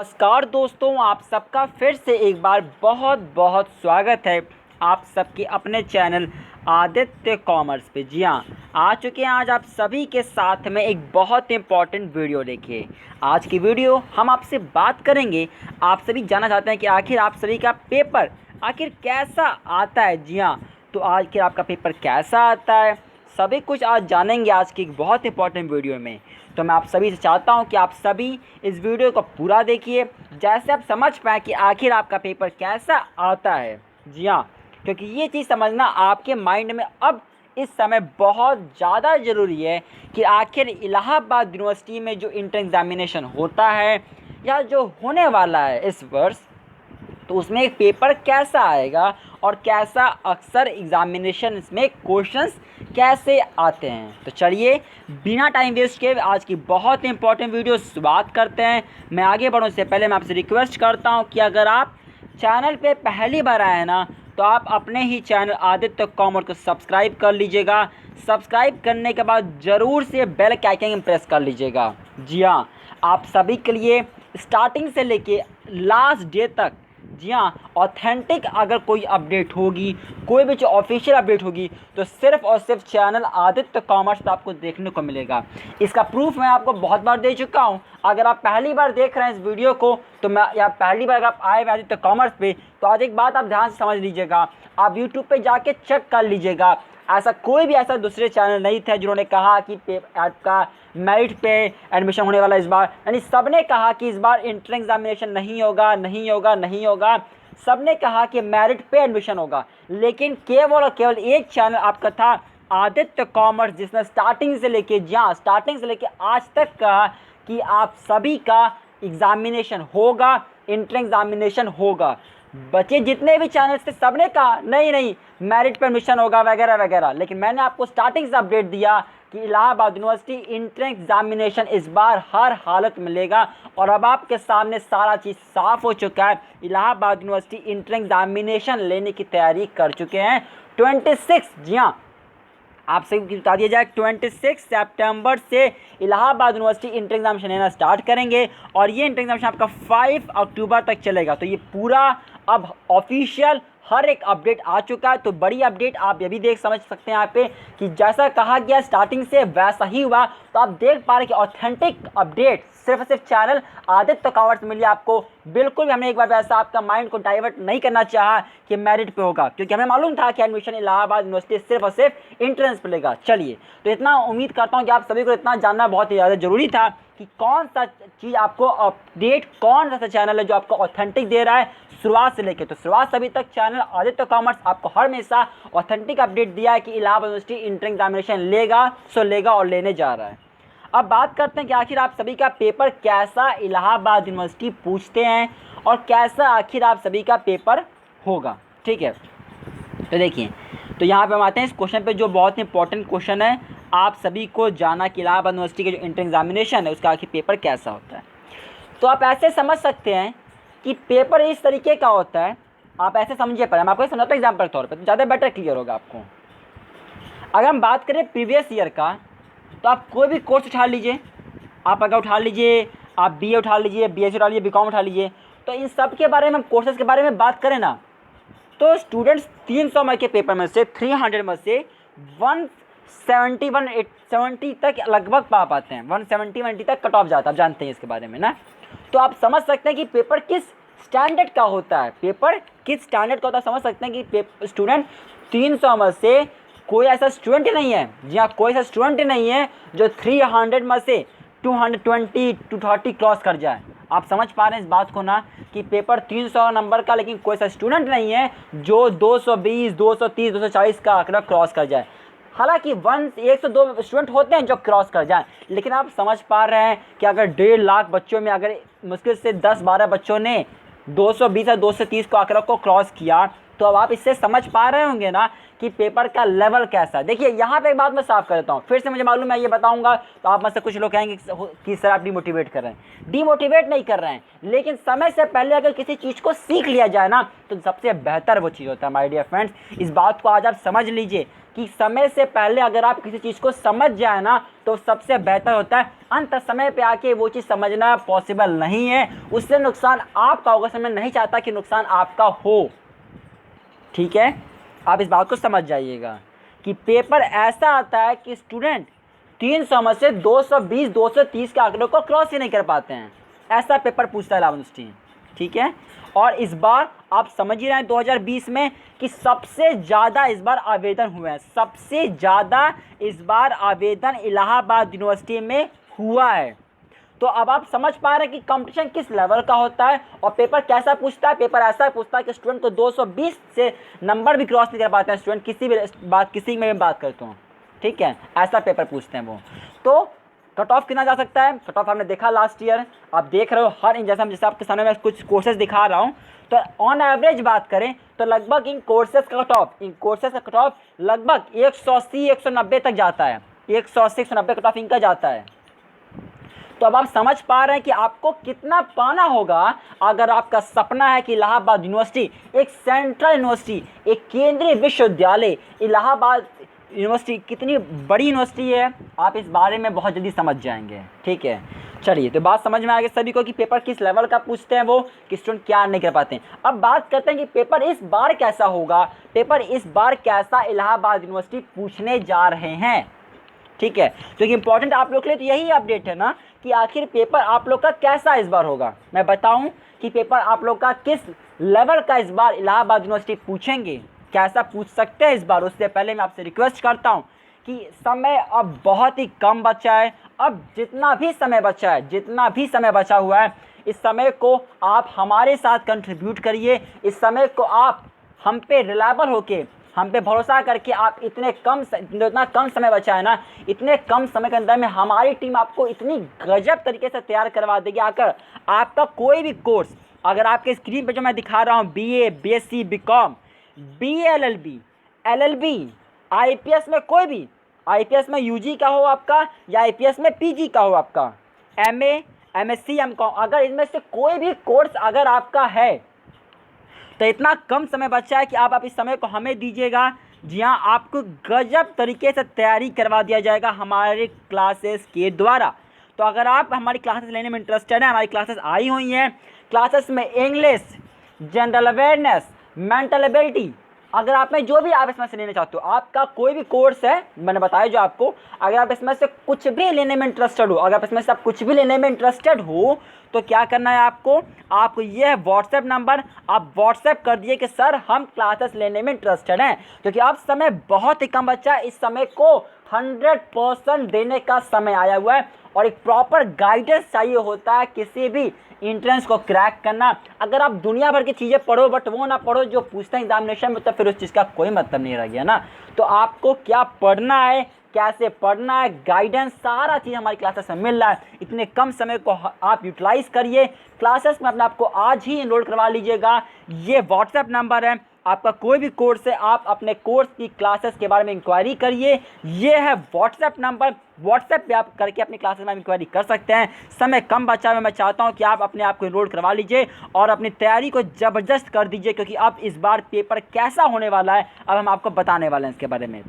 नमस्कार दोस्तों, आप सबका फिर से एक बार बहुत बहुत स्वागत है आप सबके अपने चैनल आदित्य कॉमर्स पे। जी हाँ, आ चुके हैं आज आप सभी के साथ में एक बहुत इम्पॉर्टेंट वीडियो लेके। आज की वीडियो हम आपसे बात करेंगे, आप सभी जानना चाहते हैं कि आखिर आप सभी का पेपर आखिर कैसा आता है। जी हाँ, तो आखिर आपका पेपर कैसा आता है सभी कुछ आज जानेंगे आज की एक बहुत इंपॉर्टेंट वीडियो में। तो मैं आप सभी से चाहता हूं कि आप सभी इस वीडियो को पूरा देखिए, जैसे आप समझ पाएँ कि आखिर आपका पेपर कैसा आता है। जी हाँ, क्योंकि ये चीज़ समझना आपके माइंड में अब इस समय बहुत ज़्यादा ज़रूरी है कि आखिर इलाहाबाद यूनिवर्सिटी में जो इंटर एग्ज़ामिनेशन होता है या जो होने वाला है इस वर्ष, तो उसमें एक पेपर कैसा आएगा और कैसा अक्सर एग्ज़ामिनेशन में क्वेश्चंस कैसे आते हैं। तो चलिए बिना टाइम वेस्ट किए आज की बहुत इंपॉर्टेंट वीडियो शुरुआत करते हैं। मैं आगे बढ़ूँ उससे पहले मैं आपसे रिक्वेस्ट करता हूं कि अगर आप चैनल पे पहली बार आए हैं ना, तो आप अपने ही चैनल आदित्य कॉमर्स को सब्सक्राइब कर लीजिएगा। सब्सक्राइब करने के बाद ज़रूर से बेल के आइकन प्रेस कर लीजिएगा। जी हाँ, आप सभी के लिए स्टार्टिंग से लेके लास्ट डे तक, जी हाँ, ऑथेंटिक अगर कोई अपडेट होगी, कोई भी जो ऑफिशियल अपडेट होगी, तो सिर्फ और सिर्फ चैनल आदित्य कॉमर्स पर आपको देखने को मिलेगा। इसका प्रूफ मैं आपको बहुत बार दे चुका हूँ। अगर आप पहली बार देख रहे हैं इस वीडियो को, तो मैं या पहली बार अगर आप आए हैं आदित्य कॉमर्स पे, तो आज एक बात आप ध्यान से समझ लीजिएगा, आप यूट्यूब पे जाके चेक कर लीजिएगा। ऐसा कोई भी ऐसा दूसरे चैनल नहीं थे जिन्होंने कहा कि आपका मेरिट पे एडमिशन होने वाला इस बार, यानी सबने कहा कि इस बार इंटर एग्जामिनेशन नहीं होगा, नहीं होगा, नहीं होगा। सबने कहा कि मेरिट पे एडमिशन होगा, लेकिन केवल और केवल एक चैनल आपका था आदित्य कॉमर्स, जिसने स्टार्टिंग से लेके, जहाँ स्टार्टिंग से लेके आज तक कहा कि आप सभी का एग्जामिनेशन होगा, इंटर एग्जामिनेशन होगा। बचे जितने भी चैनल्स थे सबने कहा नहीं नहीं मेरिट पर एडमिशन होगा वगैरह वगैरह, लेकिन मैंने आपको स्टार्टिंग से अपडेट दिया कि इलाहाबाद यूनिवर्सिटी इंटर एग्जामिनेशन इस बार हर हालत में लेगा। और अब आपके सामने सारा चीज़ साफ हो चुका है। इलाहाबाद यूनिवर्सिटी इंटर एग्जामिनेशन लेने की तैयारी कर चुके हैं 26, जी हाँ, आप सभी बता दिया जाए 26 सितंबर से इलाहाबाद यूनिवर्सिटी इंटर एग्जामिनेशन लेना स्टार्ट करेंगे और ये इंटर एग्जामिनेशन आपका 5 अक्टूबर तक चलेगा। तो ये पूरा अब ऑफिशियल हर एक अपडेट आ चुका है। तो बड़ी अपडेट आप ये भी देख समझ सकते हैं यहाँ पे कि जैसा कहा गया स्टार्टिंग से वैसा ही हुआ। तो आप देख पा रहे कि ऑथेंटिक अपडेट सिर्फ चैनल आदित्य कॉमर्स मिली आपको। बिल्कुल भी हमने एक बार वैसा आपका माइंड को डाइवर्ट नहीं करना चाहा कि मेरिट पे होगा, क्योंकि हमें मालूम था कि एडमिशन इलाहाबाद यूनिवर्सिटी सिर्फ और सिर्फ इंट्रेंस पे लेगा। चलिए, तो इतना उम्मीद करता हूँ कि आप सभी को इतना जानना बहुत ही ज़्यादा ज़रूरी था कि कौन सा चीज़ आपको अपडेट, कौन सा चैनल है जो आपको ऑथेंटिक दे रहा है शुरुआत से लेके। तो शुरुआत से अभी तक चैनल आदित्य कॉमर्स आपको हमेशा ऑथेंटिक अपडेट दिया है कि इलाहाबाद यूनिवर्सिटी इंटर एग्जामिनेशन लेगा, सो लेगा और लेने जा रहा है। अब बात करते हैं कि आखिर आप सभी का पेपर कैसा इलाहाबाद यूनिवर्सिटी पूछते हैं और कैसा आखिर आप सभी का पेपर होगा। ठीक है, तो देखिए, तो यहाँ पे हम आते हैं इस क्वेश्चन पे जो बहुत इंपॉर्टेंट क्वेश्चन है। आप सभी को जाना कि इलाहाबाद यूनिवर्सिटी के जो इंटर एग्जामिनेशन है उसका आखिर पेपर कैसा होता है। तो आप ऐसे समझ सकते हैं कि पेपर इस तरीके का होता है। आप ऐसे समझिए, पर मैं आपको समझाता हूँ एग्जाम्पल के तौर पर, तो ज़्यादा बेटर क्लियर होगा आपको। अगर हम बात करें प्रीवियस ईयर का, तो आप कोई भी कोर्स उठा लीजिए, आप अगर उठा लीजिए, आप बीए उठा लीजिए, बीएससी उठा लीजिए, बीकॉम उठा लीजिए, तो इन सब के बारे में, कोर्सेज के बारे में बात करें ना, तो स्टूडेंट्स 300 मार्क के पेपर में से 300 में से 170 तक लगभग पा पाते हैं। 170 तक कट ऑफ जाता है, आप जानते हैं इसके बारे में ना। तो आप समझ सकते हैं कि पेपर किस स्टैंडर्ड का होता है, पेपर किस स्टैंडर्ड का होता है। समझ सकते हैं कि स्टूडेंट 300 में से कोई ऐसा स्टूडेंट ही नहीं है, जी हाँ, कोई ऐसा स्टूडेंट ही नहीं है जो 300 में से 220 230 क्रॉस कर जाए। आप समझ पा रहे हैं इस बात को ना, कि पेपर 300 नंबर का, लेकिन कोई ऐसा स्टूडेंट नहीं है जो 220 230 240 का आंकड़ा क्रॉस कर जाए। हालांकि 102 स्टूडेंट होते हैं जो क्रॉस कर जाएं, लेकिन आप समझ पा रहे हैं कि अगर 1.5 लाख बच्चों में अगर मुश्किल से 10-12 बच्चों ने 220 या 230 को आंकड़ा को क्रॉस किया, तो अब आप इससे समझ पा रहे होंगे ना कि पेपर का लेवल कैसा है। देखिए यहाँ पे एक बात मैं साफ कर देता हूँ, फिर से मुझे मालूम है ये बताऊँगा तो आप में से कुछ लोग कहेंगे कि सर आप डिमोटिवेट कर रहे हैं। डिमोटिवेट नहीं कर रहे हैं, लेकिन समय से पहले अगर किसी चीज़ को सीख लिया जाए ना तो सबसे बेहतर वो चीज़ होता है। माय डियर फ्रेंड्स, इस बात को आज आप समझ लीजिए कि समय से पहले अगर आप किसी चीज़ को समझ जाए ना तो सबसे बेहतर होता है। अंत समय पे आके वो चीज़ समझना पॉसिबल नहीं है, उससे नुकसान आपका होगा। मैं नहीं चाहता कि नुकसान आपका हो, ठीक है। आप इस बात को समझ जाइएगा कि पेपर ऐसा आता है कि स्टूडेंट 300 में से 220 230 के आंकड़ों को क्रॉस ही नहीं कर पाते हैं। ऐसा पेपर पूछता है 11th स्ट्रीम, ठीक है। और इस बार आप समझ ही रहे हैं 2020 में कि सबसे ज़्यादा इस बार आवेदन हुए हैं, सबसे ज़्यादा इस बार आवेदन इलाहाबाद यूनिवर्सिटी में हुआ है। तो अब आप समझ पा रहे हैं कि कंपटीशन किस लेवल का होता है और पेपर कैसा पूछता है। पेपर ऐसा पूछता है कि स्टूडेंट को 220 से नंबर भी क्रॉस नहीं कर पाते हैं स्टूडेंट, किसी में भी बात करता हूँ, ठीक है। ऐसा पेपर पूछते हैं वो। तो कट ऑफ कितना जा सकता है, कट ऑफ हमने देखा लास्ट ईयर, आप देख रहे हो हर जैसे आपके सामने मैं कुछ कोर्सेज दिखा रहा हूँ, तो ऑन एवरेज बात करें तो लगभग इन कोर्सेज का कट ऑफ लगभग 180 190 तक जाता है। 180 190 कट ऑफ इनका जाता है। तो अब आप समझ पा रहे हैं कि आपको कितना पाना होगा अगर आपका सपना है कि इलाहाबाद यूनिवर्सिटी एक सेंट्रल यूनिवर्सिटी, एक केंद्रीय विश्वविद्यालय, इलाहाबाद यूनिवर्सिटी कितनी बड़ी यूनिवर्सिटी है, आप इस बारे में बहुत जल्दी समझ जाएंगे, ठीक है। चलिए, तो बात समझ में आ गई सभी को कि पेपर किस लेवल का पूछते हैं वो, कि स्टूडेंट क्या नहीं कर पाते हैं। अब बात करते हैं कि पेपर इस बार कैसा होगा, पेपर इस बार कैसा इलाहाबाद यूनिवर्सिटी पूछने जा रहे हैं, ठीक है। क्योंकि इंपॉर्टेंट आप लोग के लिए तो यही अपडेट है ना कि आखिर पेपर आप लोग का कैसा इस बार होगा। मैं बताऊं कि पेपर आप लोग का किस लेवल का इस बार इलाहाबाद यूनिवर्सिटी पूछेंगे, कैसा पूछ सकते हैं इस बार। उससे पहले मैं आपसे रिक्वेस्ट करता हूं कि समय अब बहुत ही कम बचा है। अब जितना भी समय बचा हुआ है, इस समय को आप हमारे साथ कंट्रीब्यूट करिए। इस समय को आप हम पे रिलायबल होके, हम पे भरोसा करके आप इतना कम समय बचा है ना, इतने कम समय के अंदर में हमारी टीम आपको इतनी गजब तरीके से तैयार करवा देगी। आकर आपका कोई भी कोर्स, अगर आपके स्क्रीन पे जो मैं दिखा रहा हूँ, BA, BSc, BCom, BA, LLB, IPS में कोई भी, IPS में UG का हो आपका या IPS में PG का हो आपका, MA, MSc, MCom, अगर इनमें से कोई भी कोर्स अगर आपका है तो इतना कम समय बचा है कि आप इस समय को हमें दीजिएगा। जी हाँ, आपको गजब तरीके से तैयारी करवा दिया जाएगा हमारे क्लासेस के द्वारा। तो अगर आप हमारी क्लासेस लेने में इंटरेस्टेड हैं, हमारी क्लासेस आई हुई हैं। क्लासेस में English, general awareness, mental ability, अगर आप में जो भी आप इसमें से लेना चाहते हो, आपका कोई भी कोर्स है मैंने बताया जो आपको, अगर आप इसमें से कुछ भी लेने में इंटरेस्टेड हो, अगर आप इसमें से आप कुछ भी लेने में इंटरेस्टेड हो तो क्या करना है आपको ये है व्हाट्सएप नंबर, आप व्हाट्सएप कर दिए कि सर हम क्लासेस लेने में इंटरेस्टेड हैं। क्योंकि अब समय बहुत ही कम बचा है, इस समय को 100% देने का समय आया हुआ है और एक प्रॉपर गाइडेंस चाहिए होता है किसी भी इंट्रेंस को क्रैक करना। अगर आप दुनिया भर की चीज़ें पढ़ो बट वो ना पढ़ो जो पूछते हैं एग्जामिनेशन में, तो फिर उस चीज़ का कोई मतलब नहीं रह गया ना। तो आपको क्या पढ़ना है, कैसे पढ़ना है, गाइडेंस सारा चीज़ हमारी क्लासेस में मिल रहा है। इतने कम समय को आप यूटिलाइज करिए। क्लासेस में अपने आप को आज ही इनरोल करवा लीजिएगा। ये व्हाट्सएप नंबर है, आपका कोई भी कोर्स है, आप अपने कोर्स की क्लासेस के बारे में इंक्वायरी करिए। ये है व्हाट्सएप नंबर, व्हाट्सएप पे आप करके अपनी क्लासेस में इंक्वायरी कर सकते हैं। समय कम बचा है, मैं चाहता हूं कि आप अपने आप को इनरोल करवा लीजिए और अपनी तैयारी को ज़बरदस्त कर दीजिए, क्योंकि अब इस बार पेपर कैसा होने वाला है अब हम आपको बताने वाले हैं इसके बारे में।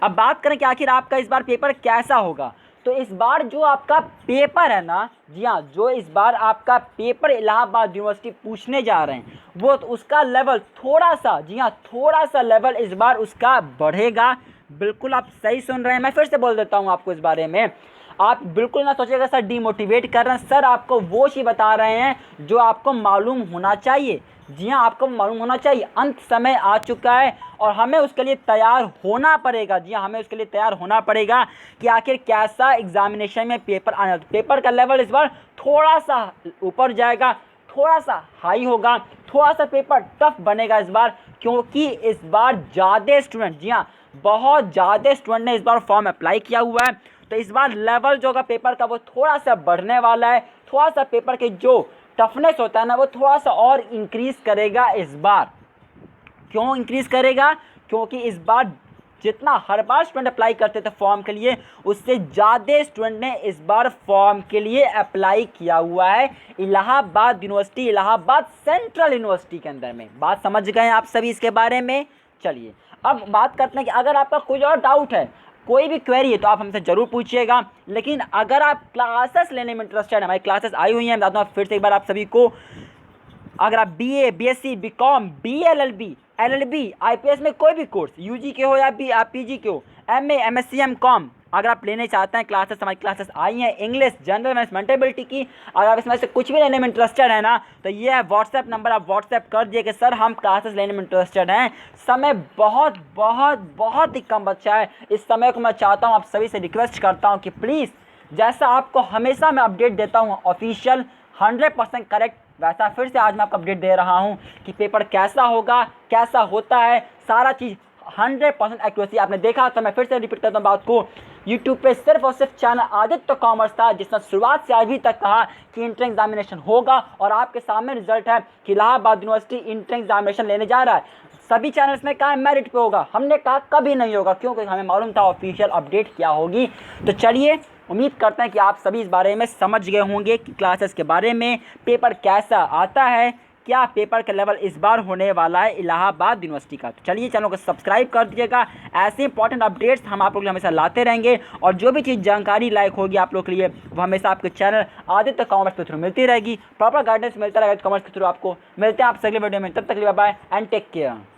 अब बात करें कि आखिर आपका इस बार पेपर कैसा होगा, तो इस बार जो आपका पेपर है ना, जी हाँ, जो इस बार आपका पेपर इलाहाबाद यूनिवर्सिटी पूछने जा रहे हैं वो तो उसका लेवल थोड़ा सा, जी हाँ, थोड़ा सा लेवल इस बार उसका बढ़ेगा। बिल्कुल आप सही सुन रहे हैं, मैं फिर से बोल देता हूँ आपको इस बारे में। आप बिल्कुल ना सोचिएगा सर डीमोटिवेट कर रहे हैं, सर आपको वो चीज़ बता रहे हैं जो आपको मालूम होना चाहिए। जी हाँ, आपको मालूम होना चाहिए। अंत समय आ चुका है और हमें उसके लिए तैयार होना पड़ेगा। जी हाँ, हमें उसके लिए तैयार होना पड़ेगा कि आखिर कैसा एग्जामिनेशन में पेपर आना। पेपर का लेवल इस बार थोड़ा सा ऊपर जाएगा, थोड़ा सा हाई होगा, थोड़ा सा पेपर टफ बनेगा इस बार, क्योंकि इस बार ज़्यादा स्टूडेंट, जी हाँ, बहुत ज़्यादा स्टूडेंट ने इस बार फॉर्म अप्लाई किया हुआ है। तो इस बार लेवल जो होगा पेपर का वो थोड़ा सा बढ़ने वाला है। थोड़ा सा पेपर के जो टफनेस होता है ना वो थोड़ा सा और इंक्रीज़ करेगा इस बार। क्यों इंक्रीज़ करेगा? क्योंकि इस बार जितना हर बार स्टूडेंट अप्लाई करते थे फॉर्म के लिए, उससे ज़्यादा स्टूडेंट ने इस बार फॉर्म के लिए अप्लाई किया हुआ है Allahabad university, Allahabad central university के अंदर में। बात समझ गए आप सभी इसके बारे में। चलिए अब बात करते हैं कि अगर आपका कोई और डाउट है, कोई भी क्वेरी है, तो आप हमसे ज़रूर पूछिएगा। लेकिन अगर आप क्लासेस लेने में इंटरेस्टेड है, हमारी क्लासेस आई हुई हैं, बताता हूँ फिर से एक बार आप सभी को। अगर आप BA, BSc, BCom, BA, LLB, IPS में कोई भी कोर्स, UG के हो या भी आप PG के हो, MA, MSc, MCom, अगर आप लेने चाहते हैं क्लासेस, हमारी क्लासेस आई हैं इंग्लिश, जनरल, मैनेजमेंटेबिलिटी की। अगर आप इसमें से कुछ भी लेने में इंटरेस्टेड है ना, तो ये है व्हाट्सएप नंबर, आप व्हाट्सएप कर दिए कि सर हम क्लासेस लेने में इंटरेस्टेड हैं। समय बहुत बहुत बहुत ही कम बचा है। इस समय को मैं चाहता हूँ, आप सभी से रिक्वेस्ट करता हूँ कि प्लीज़, जैसा आपको हमेशा मैं अपडेट देता हूँ ऑफिशियल 100% करेक्ट, वैसा फिर से आज मैं आपको अपडेट दे रहा हूँ कि पेपर कैसा होगा, कैसा होता है, सारा चीज़ 100% एक्यूरेसी आपने देखा। तो मैं फिर से रिपीट करता हूँ बात को। यूट्यूब पे सिर्फ और सिर्फ चैनल आदित्य कॉमर्स था जिसने शुरुआत से अभी तक कहा कि इंट्रेंस एग्जामिनेशन होगा, और आपके सामने रिजल्ट है कि इलाहाबाद यूनिवर्सिटी इंट्रेंस एग्जामिनेशन लेने जा रहा है। सभी चैनल्स में कहा मेरिट पे होगा, हमने कहा कभी नहीं होगा, क्योंकि हमें मालूम था ऑफिशियल अपडेट क्या होगी। तो चलिए, उम्मीद करते हैं कि आप सभी इस बारे में समझ गए होंगे कि क्लासेस के बारे में, पेपर कैसा आता है, क्या पेपर का लेवल इस बार होने वाला है इलाहाबाद यूनिवर्सिटी का। तो चलिए, चैनल को सब्सक्राइब कर दीजिएगा। ऐसे इंपॉर्टेंट अपडेट्स हम आप लोग हमेशा लाते रहेंगे, और जो भी चीज़ जानकारी लायक होगी आप लोग के लिए, वो हमेशा आपके चैनल आदित्य कॉमर्स के थ्रू मिलती रहेगी। प्रॉपर गाइडेंस मिलता रहेगा कॉमर्स के थ्रू आपको। मिलते हैं आप अगले वीडियो में, तब तक के लिए बाय एंड टेक केयर।